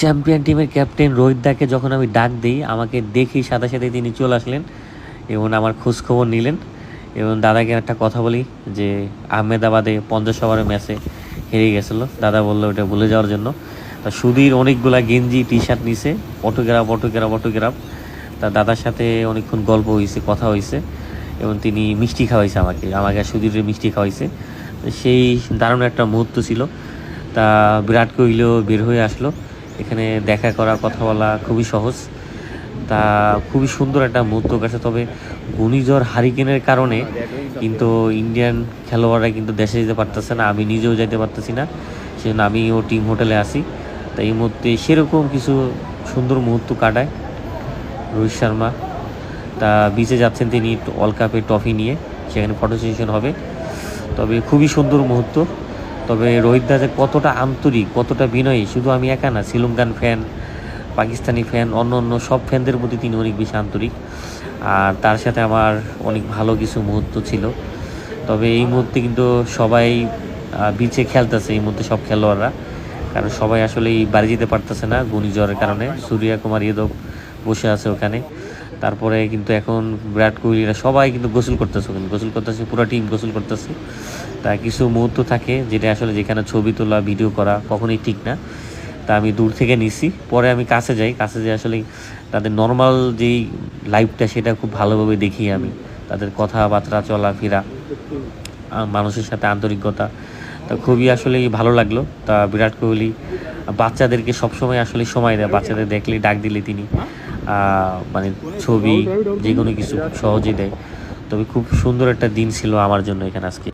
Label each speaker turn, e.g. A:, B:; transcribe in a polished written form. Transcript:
A: Champion টিমের captain Rohit দাকে যখন আমি ডাক দিই, আমাকে দেখি সাথে সাথে তিনি চলে আসলেন এবং আমার খোঁজখবর নিলেন। এবং দাদাকে একটা কথা বলি যে আহমেদাবাদে 50 ওভারের ম্যাচে হেরে গেছিলো, দাদা বললো ওটা ভুলে যাওয়ার জন্য। তা সুধীর অনেকগুলা গেঞ্জি টি শার্ট নিছে, অটোগ্রাফ। তা দাদার সাথে অনেকক্ষণ গল্প হয়েছে, কথা হয়েছে এবং তিনি মিষ্টি খাওয়াইছে আমাকে আর সুধীরের মিষ্টি খাওয়াইছে। সেই দারুণ একটা মুহূর্ত ছিল। তা বিরাট কোহলিও বের হয়ে আসলো। এখানে দেখা করা, কথা বলা খুবই সহজ। তা খুবই সুন্দর একটা মুহূর্ত কাছে। তবে ঘূর্ণিঝড় হারিকেনের কারণে কিন্তু ইন্ডিয়ান খেলোয়াড়রা কিন্তু দেশে যেতে পারতেছে না, আমি নিজেও যেতে পারতেছি না, সেজন্য আমিও টিম হোটেলে আসি। তাই এই মুহূর্তে সেরকম কিছু সুন্দর মুহূর্ত কাটায় রোহিত শর্মা। তা বিচে যাচ্ছেন তিনি ওয়ার্ল্ড কাপের ট্রফি নিয়ে, সেখানে ফটো সেশন হবে। তবে খুবই সুন্দর মুহূর্ত। তবে রোহিত দা যে কতটা আন্তরিক, কতটা বিনয়ী, শুধু আমি একা না, শ্রীলঙ্কান ফ্যান, পাকিস্তানি ফ্যান, অন্য সব ফ্যানদের প্রতি তিনি অনেক বেশি আন্তরিক। আর তার সাথে আমার অনেক ভালো কিছু মুহূর্ত ছিল। তবে এই মুহূর্তে কিন্তু সবাই বিচে খেলতেছে এই মুহূর্তে, সব খেলোয়াড়রা, কারণ সবাই আসলে বাড়ি যেতে পারতেছে না ঘূর্ণিঝড়ের কারণে। সূর্য কুমার যাদব বসে আছে ওখানে। তারপরে কিন্তু এখন বিরাট কোহলিরা সবাই কিন্তু গোসল করতেছে, পুরো টিম গোসল করতেছে। তা কিছু মুহূর্ত থাকে যেটা আসলে যেখানে ছবি তোলা, ভিডিও করা কখনোই ঠিক না। তা আমি দূর থেকে নিছি, পরে আমি কাছে যাই আসলে তাদের নর্মাল যেই লাইফটা সেটা খুব ভালোভাবে দেখি আমি। তাদের কথাবার্তা, চলাফেরা, মানুষের সাথে আন্তরিকতা, তা খুবই আসলে ভালো লাগলো। তা বিরাট কোহলি বাচ্চাদেরকে সবসময় আসলে সময় দেয়, বাচ্চাদের দেখলে ডাক দিলে তিনি মানে ছবি যে কোনো কিছু খুব সহজেই দেয়। তবে খুব সুন্দর একটা দিন ছিল আমার জন্য এখানে আজকে।